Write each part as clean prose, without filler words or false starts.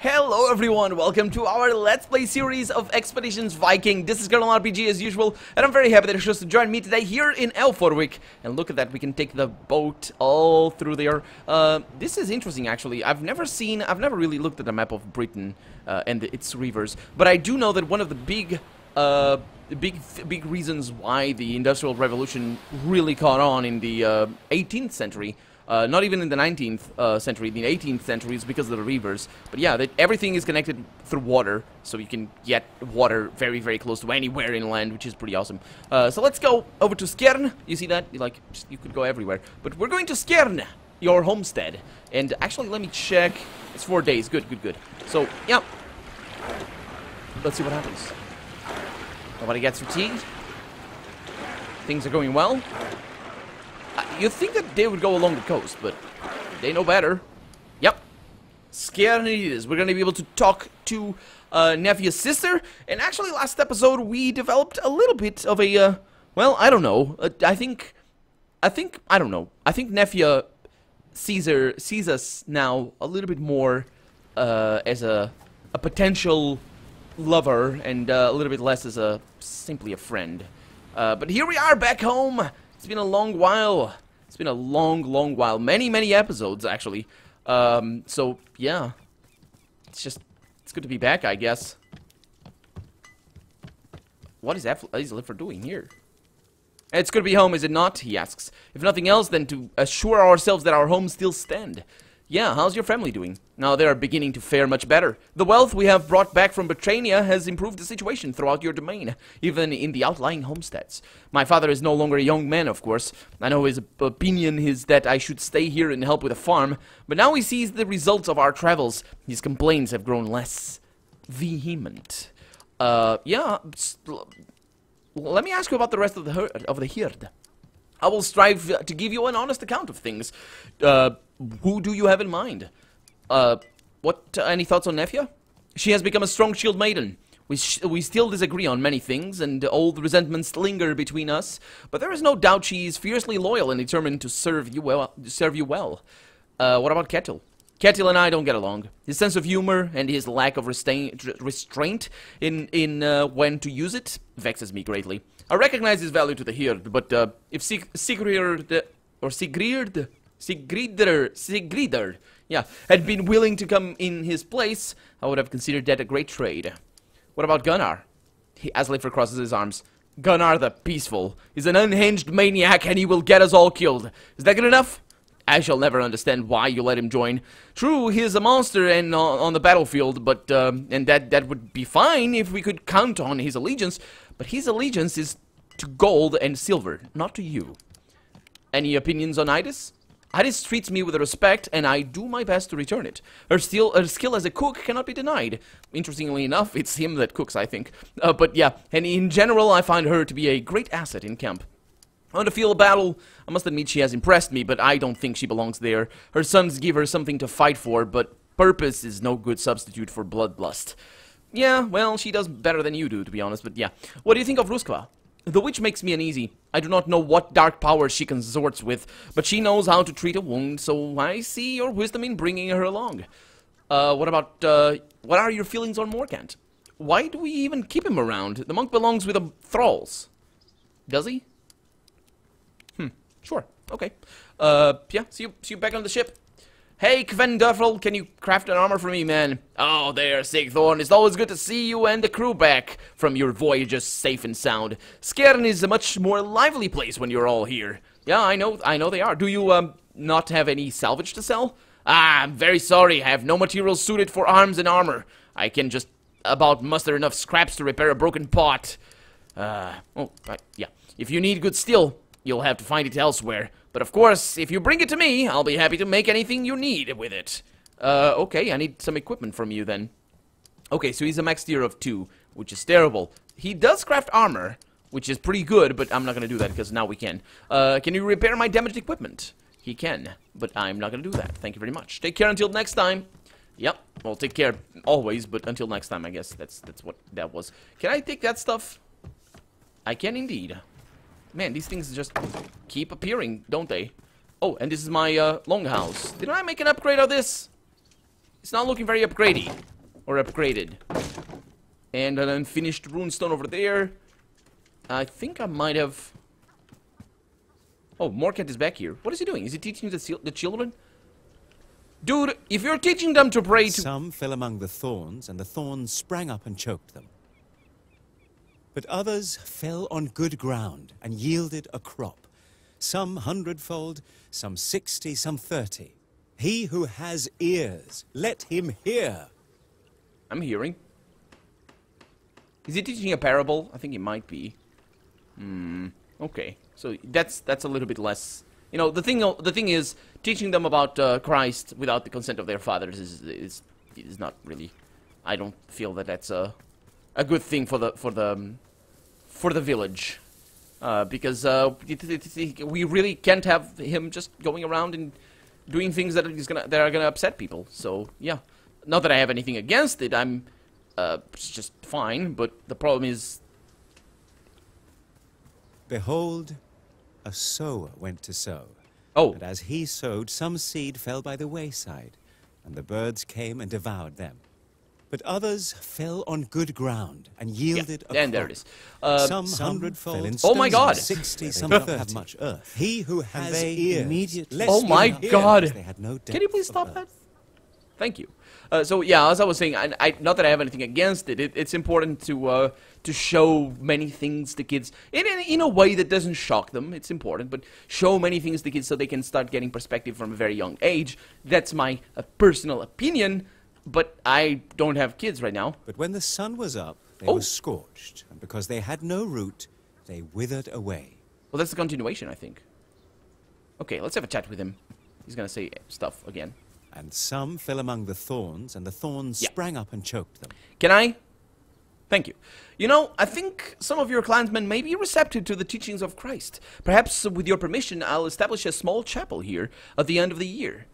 Hello everyone, welcome to our Let's Play series of Expeditions Viking. This is Kettil RPG as usual, and I'm very happy that you chose to join me today here in Rurik. And look at that, we can take the boat all through there. This is interesting actually. I've never really looked at a map of Britain and its rivers, but I do know that one of the big reasons why the Industrial Revolution really caught on in the 18th century, not even in the 19th century, the 18th century, is because of the rivers. But yeah, everything is connected through water, so you can get water very, very close to anywhere inland, which is pretty awesome. So let's go over to Skarin. You see that? You could go everywhere. But we're going to Skarin, your homestead. And actually, let me check. It's 4 days. Good, good, good. So, yeah. Let's see what happens. Nobody gets fatigued. Things are going well. You'd think that they would go along the coast, but they know better. Yep. Skarin it is. We're going to be able to talk to Nefia's sister. And actually, last episode, we developed a little bit of a, well, I don't know. I don't know. I think Nefia sees us now a little bit more as a potential lover and a little bit less as simply a friend. But here we are back home. It's been a long while. It's been a long while. Many episodes, actually. So, yeah. It's good to be back, I guess. What is Liffer doing here? It's good to be home, is it not? He asks. If nothing else, then to assure ourselves that our homes still stand. Yeah, how's your family doing? Now they are beginning to fare much better. The wealth we have brought back from Britannia has improved the situation throughout your domain, even in the outlying homesteads. My father is no longer a young man, of course. I know his opinion is that I should stay here and help with the farm, but now he sees the results of our travels. His complaints have grown less vehement. Yeah, let me ask you about the rest of the herd. I will strive to give you an honest account of things. Who do you have in mind? Any thoughts on Nefia? She has become a strong shield maiden. We still disagree on many things, and old resentments linger between us, but there is no doubt she is fiercely loyal and determined to serve you well. What about Kettil? Kettil and I don't get along. His sense of humor and his lack of restraint in when to use it vexes me greatly. I recognize his value to the herd, but if Sigridr, yeah, had been willing to come in his place, I would have considered that a great trade. What about Gunnar? Asliffer crosses his arms. Gunnar the Peaceful is an unhinged maniac, and he will get us all killed. Is that good enough? I shall never understand why you let him join. True, he is a monster and on the battlefield, but and that would be fine if we could count on his allegiance. But his allegiance is to gold and silver, not to you. Any opinions on Idis? Idis treats me with respect, and I do my best to return it. Her skill as a cook cannot be denied. Interestingly enough, it's him that cooks, I think. But yeah, and in general, I find her to be a great asset in camp. On the field of battle, I must admit she has impressed me, but I don't think she belongs there. Her sons give her something to fight for, but purpose is no good substitute for bloodlust. Yeah, well, she does better than you do, to be honest, but yeah. What do you think of Ruskva? The witch makes me uneasy. I do not know what dark powers she consorts with, but she knows how to treat a wound, so I see your wisdom in bringing her along. What are your feelings on Morcant? Why do we even keep him around? The monk belongs with the thralls. Does he? Sure. Okay. Yeah, see you back on the ship. Hey, Kvendurfel, can you craft an armor for me, man? Oh, there, Sigthorn. It's always good to see you and the crew back from your voyages safe and sound. Skarin is a much more lively place when you're all here. Yeah, I know they are. Do you, not have any salvage to sell? Ah, I'm very sorry. I have no materials suited for arms and armor. I can just about muster enough scraps to repair a broken pot. Yeah. If you need good steel, you'll have to find it elsewhere. But of course, if you bring it to me, I'll be happy to make anything you need with it. Okay, I need some equipment from you then. Okay, so he's a max tier of 2, which is terrible. He does craft armor, which is pretty good, but I'm not gonna do that because now we can. Can you repair my damaged equipment? He can, but I'm not gonna do that. Thank you very much. Take care until next time. Yep, well, take care always, but until next time, I guess. That's what that was. Can I take that stuff? I can indeed. Man, these things just keep appearing, don't they? Oh, and this is my longhouse. Did I make an upgrade of this? It's not looking very upgradey. Or upgraded. And an unfinished runestone over there. I think I might have... Oh, Morcant is back here. What is he doing? Is he teaching the children? Dude, if you're teaching them to pray to... Some fell among the thorns, and the thorns sprang up and choked them. But others fell on good ground and yielded a crop. Some 100-fold, some 60, some 30. He who has ears, let him hear. I'm hearing. Is he teaching a parable? I think he might be. Okay. So that's a little bit less. You know, the thing is, teaching them about Christ without the consent of their fathers is not really. I don't feel that that's a good thing for the village, because we really can't have him just going around and doing things that are gonna upset people. So yeah, not that I have anything against it. It's just fine. But the problem is. Behold, a sower went to sow. Oh. And as he sowed, some seed fell by the wayside, and the birds came and devoured them. But others fell on good ground and yielded a crop. And there it is. Some 100-fold. Oh my God! 60, some 30. Have much earth. He who has ears. Immediately. Oh my God! They had no Can you please stop that? Thank you. So yeah, as I was saying, not that I have anything against it. It's important to show many things to kids in a way that doesn't shock them. It's important, but show many things to kids so they can start getting perspective from a very young age. That's my personal opinion, but I don't have kids right now. But when the sun was up, they were scorched, and because they had no root, they withered away. Well, that's the continuation, I think. Okay, let's have a chat with him. He's gonna say stuff again. And some fell among the thorns, and the thorns sprang up and choked them. Can I? Thank you. You know, I think some of your clansmen may be receptive to the teachings of Christ. Perhaps, with your permission, I'll establish a small chapel here at the end of the year.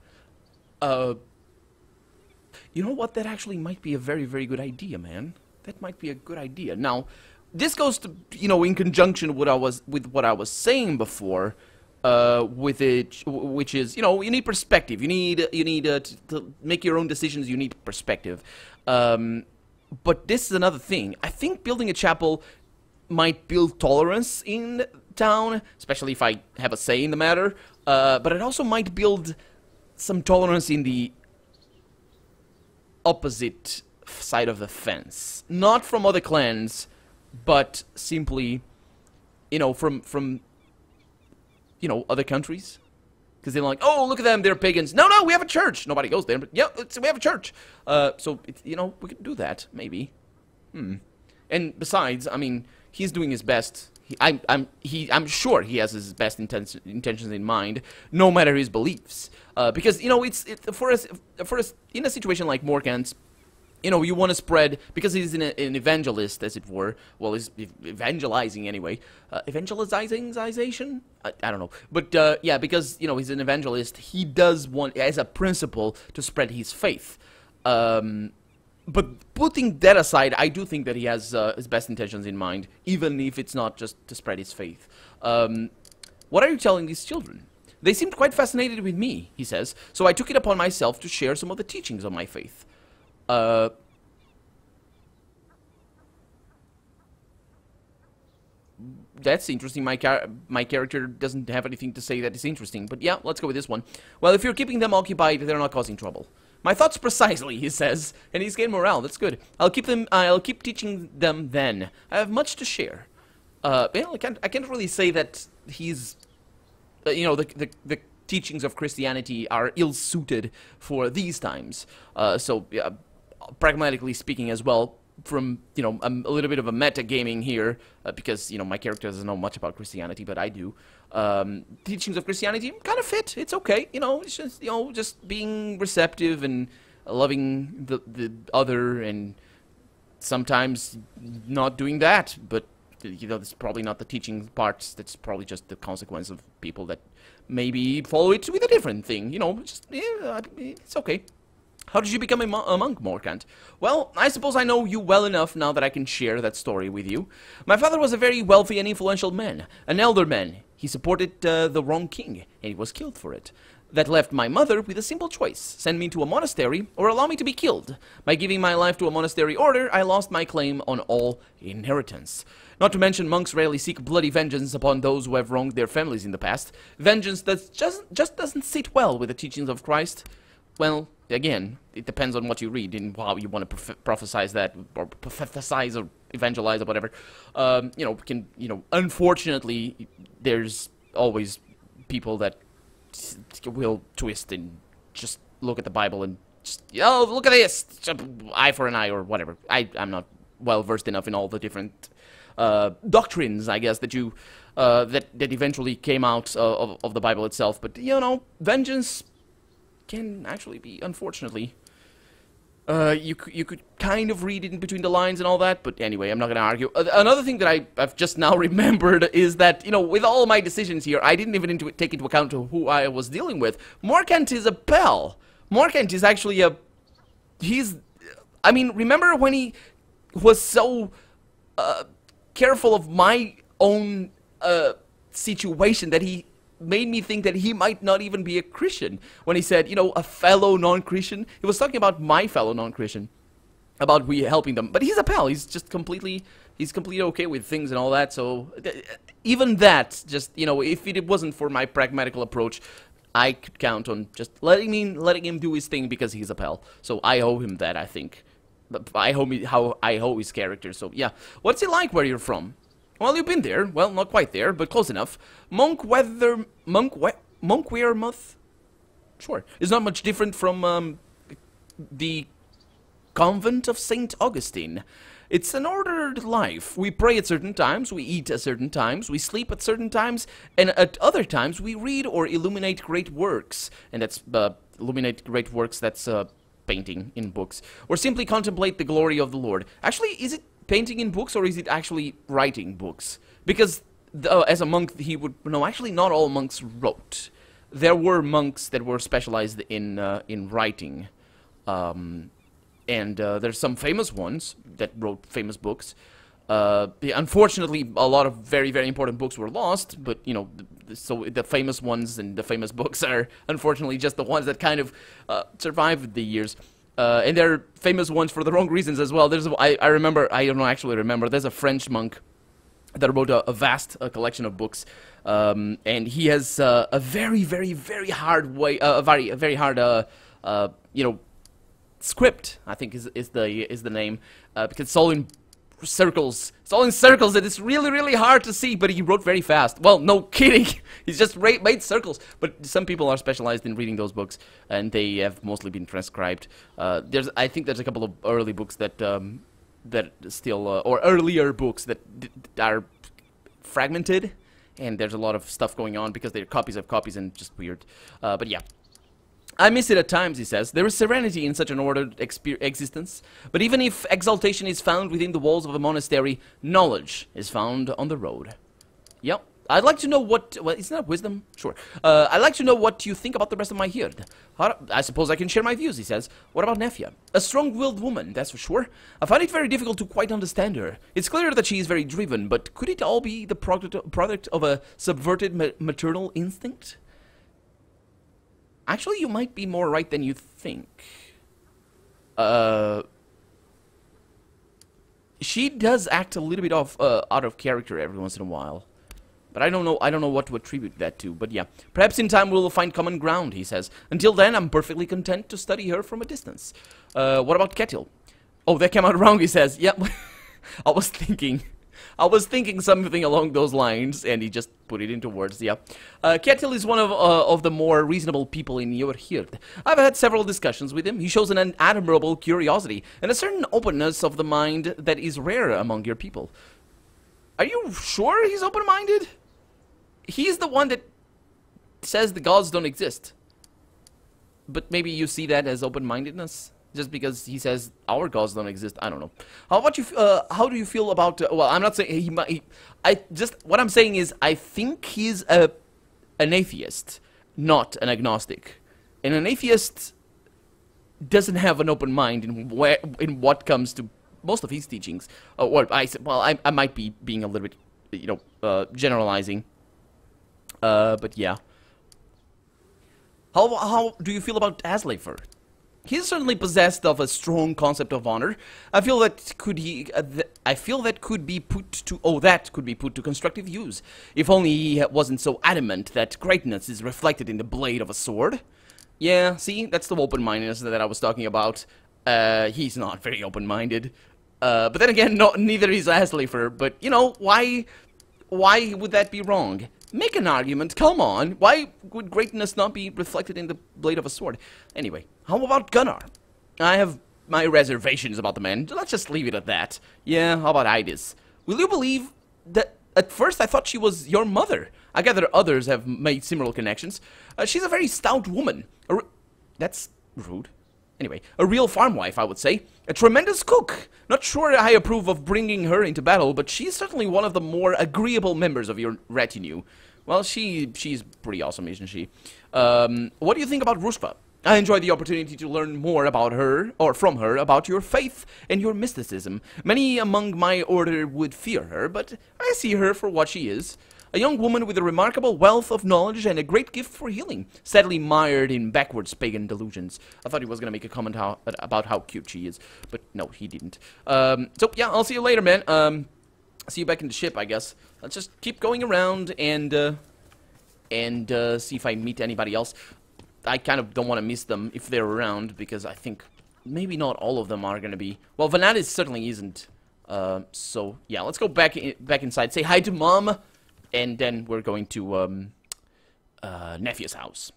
You know what? That actually might be a very, very good idea, man. That might be a good idea. Now, this goes to, you know, in conjunction with what I was saying before. With it, which is, you know, you need perspective. You need to make your own decisions. You need perspective. But this is another thing. I think building a chapel might build tolerance in town, especially if I have a say in the matter. But it also might build some tolerance in the opposite side of the fence. Not from other clans, but simply, you know, from you know, other countries. Because they're like, oh, look at them, they're pagans. No, we have a church. Nobody goes there, but yeah, we have a church. So, you know, we could do that, maybe. And besides, I mean, he's doing his best. I'm sure he has his best intentions in mind, no matter his beliefs. Because, you know, for us, in a situation like Morcant's, you know, you want to spread, because he's an evangelist, as it were. Well, he's evangelizing anyway. Evangelization? I don't know. But, yeah, because, you know, he's an evangelist, he does want, as a principle, to spread his faith. But putting that aside, I do think that he has his best intentions in mind, even if it's not just to spread his faith. What are you telling these children? They seemed quite fascinated with me, he says, so I took it upon myself to share some of the teachings of my faith. That's interesting. My character doesn't have anything to say that is interesting. But yeah, let's go with this one. Well, if you're keeping them occupied, they're not causing trouble. My thoughts precisely, he says, and he's getting morale. That's good. I'll keep teaching them then. I have much to share. You know, I can't really say that he's, you know, the teachings of Christianity are ill-suited for these times. So, pragmatically speaking as well, from, you know, a little bit of a meta-gaming here, because, you know, my character doesn't know much about Christianity, but I do. Teachings of Christianity kind of fit. It's okay, you know, it's just, you know, just being receptive and loving the other, and sometimes not doing that, but, you know, that's probably not the teaching parts. That's probably just the consequence of people that maybe follow it with a different thing, you know, just, yeah, it's okay. How did you become a monk, Morcant? Well, I suppose I know you well enough now that I can share that story with you. My father was a very wealthy and influential man, an elder man. He supported the wrong king, and he was killed for it. that left my mother with a simple choice: send me to a monastery or allow me to be killed. By giving my life to a monastery order, I lost my claim on all inheritance. Not to mention, monks rarely seek bloody vengeance upon those who have wronged their families in the past. Vengeance that just doesn't sit well with the teachings of Christ. Well, again, it depends on what you read and how you want to prophesize that, or prophesize or evangelize or whatever. Unfortunately, there's always people that will twist and just look at the Bible and just, oh, look at this, eye for an eye or whatever. I'm not well versed enough in all the different doctrines, I guess, that you that eventually came out of the Bible itself. But vengeance can actually be, unfortunately, you could kind of read it in between the lines and all that. But anyway, I'm not gonna argue. Another thing that I've just now remembered is that, with all my decisions here, I didn't even take into account who I was dealing with. Morcant is a pal. Morcant is actually remember when he was so careful of my own situation that he made me think that he might not even be a Christian when he said, a fellow non-Christian. He was talking about my fellow non-Christian, about we helping them. But he's a pal. He's just completely okay with things and all that. So even that, just, if it wasn't for my pragmatical approach, I could count on just letting him do his thing because he's a pal. So I owe him that, I think. I owe his character. So yeah, what's it like where you're from? Well, you've been there. Well, not quite there, but close enough. Monkwearmouth? Sure. It's not much different from the convent of St. Augustine. It's an ordered life. We pray at certain times, we eat at certain times, we sleep at certain times, and at other times we read or illuminate great works. And that's illuminate great works, that's painting in books. Or simply contemplate the glory of the Lord. Actually, is it painting in books, or is it actually writing books? Because as a monk, he would... No, actually, not all monks wrote. There were monks that were specialized in writing. And there's some famous ones that wrote famous books. Unfortunately, a lot of very, very important books were lost, but, so the famous ones and the famous books are, unfortunately, just the ones that kind of survived the years. And they're famous ones for the wrong reasons as well. I don't actually remember, there's a French monk that wrote a vast collection of books, and he has a very, very, very hard way, a very hard, script, I think is the name, because it's all in circles. It's all in circles, and it's really, really hard to see, but he wrote very fast. Well, no kidding. He's just made circles. But some people are specialized in reading those books, and they have mostly been transcribed. I think there's a couple of early books that still, or earlier books that are fragmented, and there's a lot of stuff going on because they're copies of copies and just weird. But yeah. I miss it at times, he says. There is serenity in such an ordered existence. But even if exaltation is found within the walls of a monastery, knowledge is found on the road. Yep. I'd like to know what... Well, isn't that wisdom? Sure. I'd like to know what you think about the rest of my herd. I suppose I can share my views, he says. What about Nefia? A strong-willed woman, that's for sure. I find it very difficult to quite understand her. It's clear that she is very driven, but could it all be the product of a subverted maternal instinct? Actually, you might be more right than you think. She does act a little bit out of character every once in a while. But I don't know what to attribute that to. But yeah, perhaps in time we'll find common ground, he says. Until then, I'm perfectly content to study her from a distance. What about Kettil? Oh, that came out wrong, he says. Yep. I was thinking something along those lines, and he just put it into words, yeah. Kettil is one of the more reasonable people in your herd. I've had several discussions with him. He shows an admirable curiosity and a certain openness of the mind that is rare among your people. Are you sure he's open-minded? He's the one that says the gods don't exist. But maybe you see that as open-mindedness? Just because he says our gods don't exist, I don't know. How about you? How do you feel about? Well, I'm not saying he might. What I'm saying is I think he's an atheist, not an agnostic. And an atheist doesn't have an open mind in what comes to most of his teachings. I might be being a little bit, generalizing. But yeah. How do you feel about Aslefer? He's certainly possessed of a strong concept of honor. I feel that could be put to constructive use. If only he wasn't so adamant that greatness is reflected in the blade of a sword. Yeah, see, that's the open-mindedness that I was talking about. He's not very open-minded. But then again, neither is Aslefer. But you know, why would that be wrong? Make an argument, come on. Why would greatness not be reflected in the blade of a sword? Anyway, how about Gunnar? I have my reservations about the man. Let's just leave it at that. Yeah, how about Idis? Will you believe that at first I thought she was your mother? I gather others have made similar connections. She's a very stout woman. That's rude. Anyway, a real farm wife, I would say. A tremendous cook. Not sure I approve of bringing her into battle, but she's certainly one of the more agreeable members of your retinue. Well, she's pretty awesome, isn't she? What do you think about Rushva? I enjoyed the opportunity to learn more about her, or from her, about your faith and your mysticism. Many among my order would fear her, but I see her for what she is. A young woman with a remarkable wealth of knowledge and a great gift for healing, sadly mired in backwards pagan delusions. I thought he was going to make a comment about how cute she is, but no, he didn't. So, yeah, I'll see you later, man. See you back in the ship, I guess. Let's just keep going around and see if I meet anybody else. I kind of don't want to miss them if they're around, because I think maybe not all of them are going to be... Well, Vanadis certainly isn't. So, yeah, let's go back inside. Say hi to Mom. And then we're going to, Nephew's house.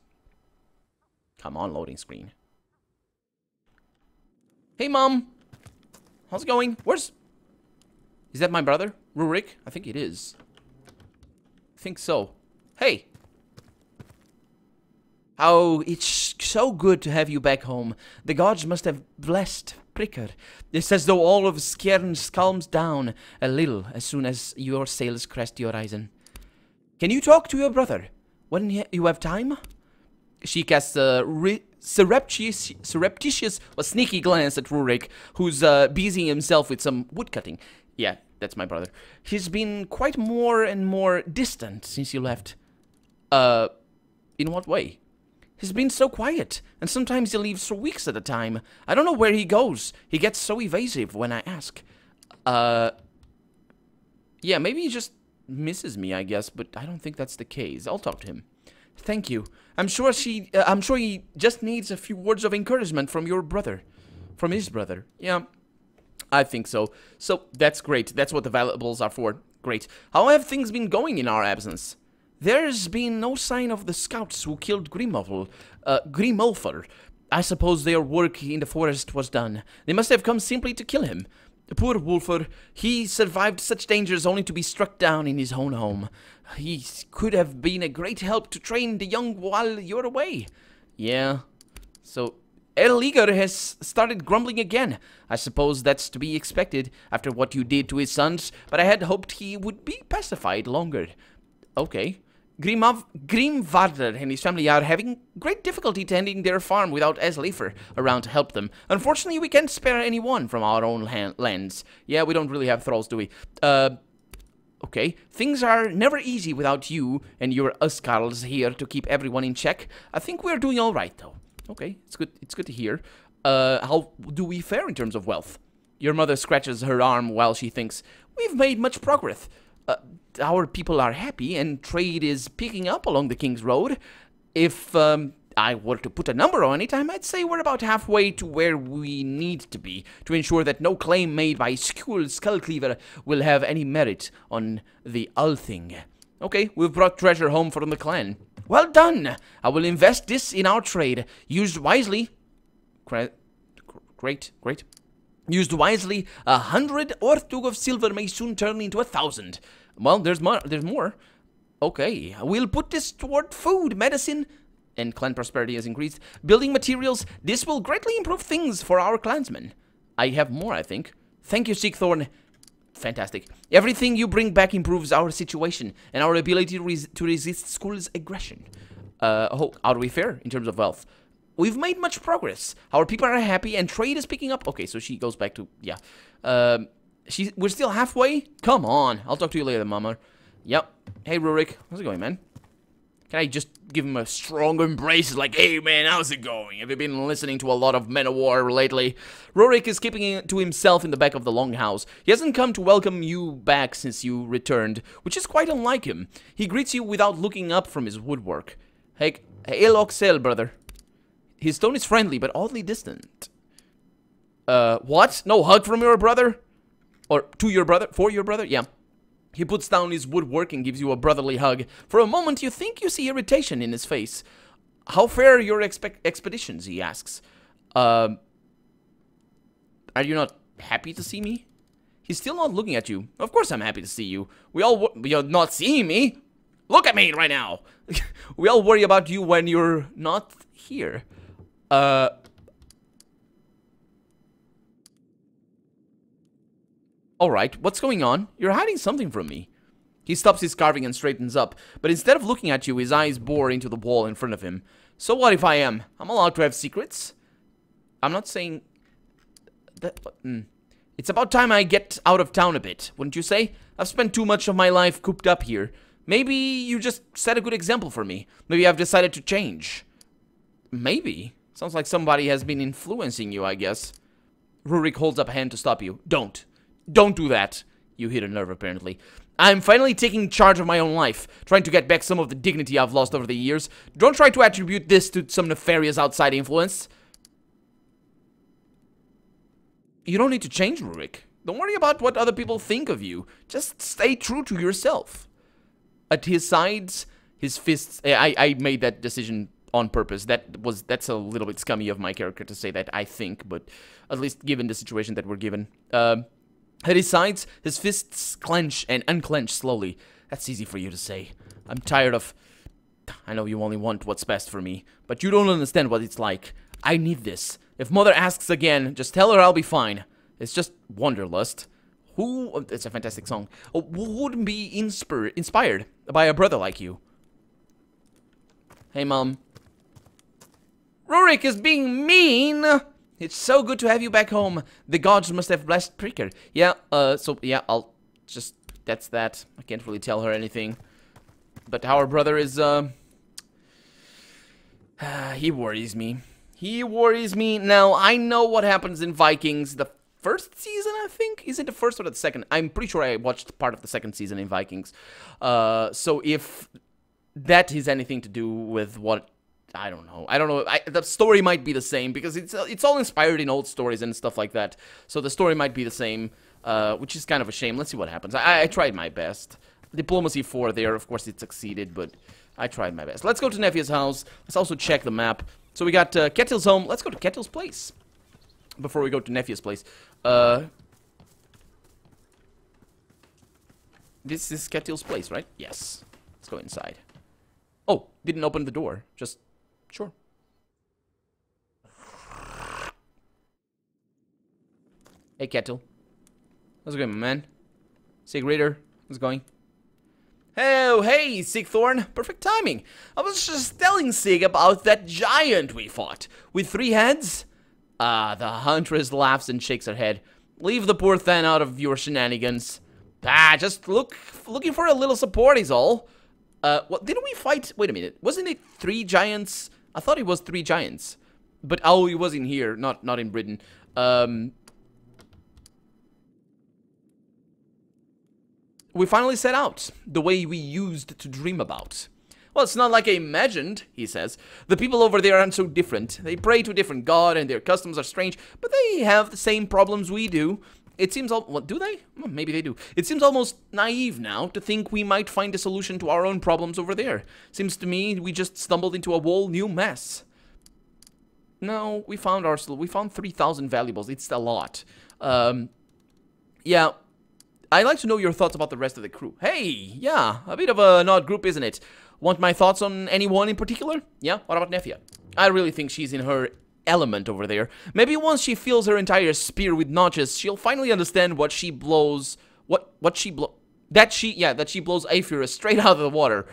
Come on, loading screen. Hey, Mom. How's it going? Is that my brother? Rurik? I think it is. I think so. Hey. Oh, it's so good to have you back home. The gods must have blessed Pricker. It's as though all of Skarin calms down a little as soon as your sails crest the horizon. Can you talk to your brother when you have time? She casts a surreptitious or sneaky glance at Rurik, who's busying himself with some woodcutting. Yeah, that's my brother. He's been quite more and more distant since you left. In what way? He's been so quiet, and sometimes he leaves for weeks at a time. I don't know where he goes. He gets so evasive when I ask. Yeah, maybe he just misses me, I guess, but I don't think that's the case. I'll talk to him. Thank you. I'm sure he just needs a few words of encouragement from your brother. From his brother. Yeah, I think so. So, that's great. That's what the valuables are for. Great. How have things been going in our absence? There's been no sign of the scouts who killed Grimulfer. I suppose their work in the forest was done. They must have come simply to kill him. Poor Wolfer, he survived such dangers only to be struck down in his own home. He could have been a great help to train the young while you're away. Yeah. So, Erliger has started grumbling again. I suppose that's to be expected after what you did to his sons, but I had hoped he would be pacified longer. Okay. Grimvarder and his family are having great difficulty tending their farm without Aslefer around to help them. Unfortunately, we can't spare anyone from our own lands. Yeah, we don't really have thralls, do we? Okay. Things are never easy without you and your Uskarls here to keep everyone in check. I think we're doing all right, though. Okay, it's good. It's good to hear. How do we fare in terms of wealth? Your mother scratches her arm while she thinks, we've made much progress. Our people are happy, and trade is picking up along the King's Road. If I were to put a number on it, I might say we're about halfway to where we need to be to ensure that no claim made by Skuld Skullcleaver will have any merit on the Althing. Okay, we've brought treasure home from the clan. Well done! I will invest this in our trade. Used wisely... Great. Used wisely, 100 Ortug of silver may soon turn into 1,000. Well, there's more. Okay, we'll put this toward food, medicine, and clan prosperity has increased. Building materials, this will greatly improve things for our clansmen. I have more, I think. Thank you, Sigthorn. Fantastic. Everything you bring back improves our situation and our ability to resist Skull's aggression. How do we fare in terms of wealth? We've made much progress. Our people are happy and trade is picking up. Okay, so she goes back to, yeah. We're still halfway? Come on. I'll talk to you later, Mama. Yep. Hey, Rurik. How's it going, man? Can I just give him a strong embrace like, hey man, how's it going? Have you been listening to a lot of Men of War lately? Rurik is keeping it to himself in the back of the longhouse. He hasn't come to welcome you back since you returned, which is quite unlike him. He greets you without looking up from his woodwork. Hey Loxel, brother. His tone is friendly, but oddly distant. What? No hug from your brother? Or to your brother? For your brother? Yeah. He puts down his woodwork and gives you a brotherly hug. For a moment, you think you see irritation in his face. How fare your expeditions, he asks. Are you not happy to see me? He's still not looking at you. Of course I'm happy to see you. You're not seeing me. Look at me right now. We all worry about you when you're not here. Alright, what's going on? You're hiding something from me. He stops his carving and straightens up, but instead of looking at you, his eyes bore into the wall in front of him. So what if I am? I'm allowed to have secrets? I'm not saying... that. It's about time I get out of town a bit, wouldn't you say? I've spent too much of my life cooped up here. Maybe you just set a good example for me. Maybe I've decided to change. Maybe. Sounds like somebody has been influencing you, I guess. Rurik holds up a hand to stop you. Don't. Don't do that. You hit a nerve, apparently. I'm finally taking charge of my own life, trying to get back some of the dignity I've lost over the years. Don't try to attribute this to some nefarious outside influence. You don't need to change, Rurik. Don't worry about what other people think of you. Just stay true to yourself. At his sides, his fists... I made that decision on purpose. That's a little bit scummy of my character to say that, I think, but at least given the situation that we're given. At his sides, his fists clench and unclench slowly. That's easy for you to say. I'm tired of... I know you only want what's best for me, but you don't understand what it's like. I need this. If Mother asks again, just tell her I'll be fine. It's just Wanderlust. Who... It's a fantastic song. Who wouldn't be inspired by a brother like you? Hey, Mom. Rurik is being mean! It's so good to have you back home. The gods must have blessed Pricker. Yeah, so, yeah, I'll just... That's that. I can't really tell her anything. But our brother is, he worries me. He worries me. Now, I know what happens in Vikings. The first season, I think? Is it the first or the second? I'm pretty sure I watched part of the second season in Vikings. So if that has anything to do with what... I don't know. The story might be the same because it's all inspired in old stories and stuff like that. So the story might be the same, which is kind of a shame. Let's see what happens. I tried my best. Diplomacy 4 there. Of course, it succeeded, but I tried my best. Let's go to Nefia's house. Let's also check the map. So we got Kettil's home. Let's go to Kettil's place before we go to Nefia's place. This is Kettil's place, right? Yes. Let's go inside. Oh, didn't open the door. Just... Sure. Hey, Kettil. How's it going, my man? Sigreader, how's it going? Oh, hey, Sigthorn. Perfect timing. I was just telling Sig about that giant we fought. With 3 heads? The huntress laughs and shakes her head. Leave the poor Than out of your shenanigans. Just looking for a little support is all. What, didn't we fight? Wait a minute. Wasn't it 3 giants? I thought it was 3 giants. But, oh, it was in here, not in Britain. We finally set out, the way we used to dream about. Well, it's not like I imagined, he says. The people over there aren't so different. They pray to a different god and their customs are strange, but they have the same problems we do. It seems what do they? Well, maybe they do. It seems almost naive now to think we might find a solution to our own problems over there. Seems to me we just stumbled into a whole new mess. No, we found 3,000 valuables. It's a lot. Yeah. I'd like to know your thoughts about the rest of the crew. Hey, yeah, a bit of an odd group, isn't it? Want my thoughts on anyone in particular? Yeah, what about Nefia? I really think she's in her element over there. Maybe once she fills her entire spear with notches, she'll finally understand what she blows... That she blows Aphira straight out of the water.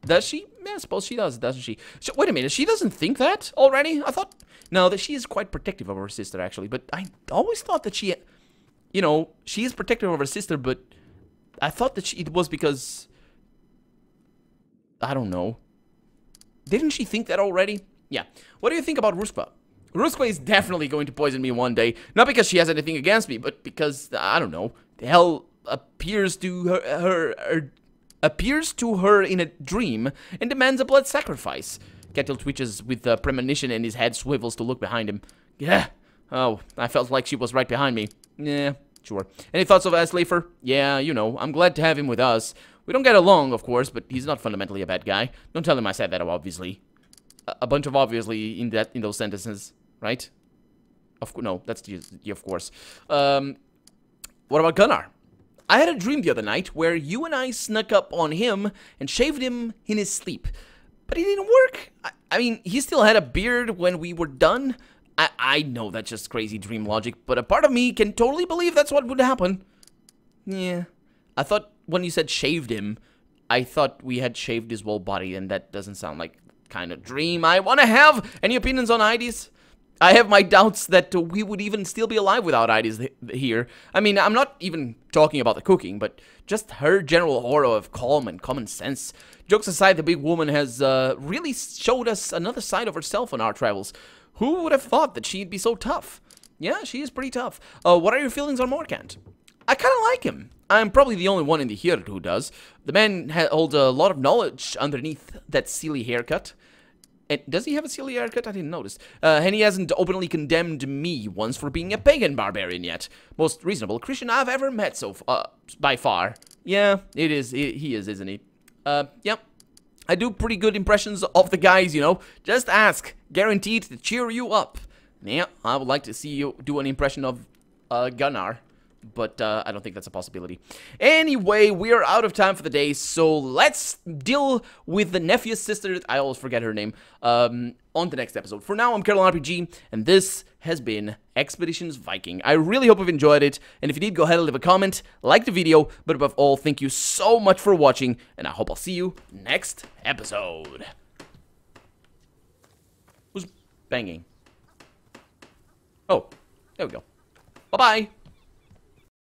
Does she? Yeah, I suppose she does, doesn't she? Wait a minute, she doesn't think that already? I thought... No, that she is quite protective of her sister, actually. But I always thought that she... You know, she is protective of her sister, but... I thought that it was because... I don't know. Didn't she think that already? Yeah. What do you think about Ruskva? Ruskva is definitely going to poison me one day. Not because she has anything against me, but because, I don't know, the hell appears to her in a dream and demands a blood sacrifice. Kettil twitches with premonition and his head swivels to look behind him. Yeah. Oh, I felt like she was right behind me. Yeah, sure. Any thoughts of Asleifer? Yeah, you know, I'm glad to have him with us. We don't get along, of course, but he's not fundamentally a bad guy. Don't tell him I said that, obviously. A bunch of obviously in those sentences, right? No, that's just, of course. What about Gunnar? I had a dream the other night where you and I snuck up on him and shaved him in his sleep. But it didn't work. I mean, he still had a beard when we were done. I know that's just crazy dream logic, but a part of me can totally believe that's what would happen. Yeah. I thought when you said shaved him, I thought we had shaved his whole body, and that doesn't sound like the kind of dream I want to have. Any opinions on Ides? I have my doubts that we would even still be alive without Ides here. I mean, I'm not even talking about the cooking, but just her general aura of calm and common sense. Jokes aside, the big woman has really showed us another side of herself on our travels. Who would have thought that she'd be so tough? Yeah, she is pretty tough. What are your feelings on Morcant? I kind of like him. I'm probably the only one in the Hird who does. The man holds a lot of knowledge underneath that silly haircut. And does he have a silly haircut? I didn't notice. And he hasn't openly condemned me once for being a pagan barbarian yet. Most reasonable Christian I've ever met by far. Yeah, it is. He is, isn't he? Yep. I do pretty good impressions of the guys, you know. Just ask. Guaranteed to cheer you up. Yeah, I would like to see you do an impression of Gunnar. But I don't think that's a possibility. Anyway, we're out of time for the day, so let's deal with the nephew's sister, I always forget her name, on the next episode. For now, I'm Kettil RPG, and this has been Expeditions Viking. I really hope you've enjoyed it, and if you did, go ahead and leave a comment, like the video, but above all, thank you so much for watching, and I hope I'll see you next episode. Who's banging? Oh, there we go. Bye-bye.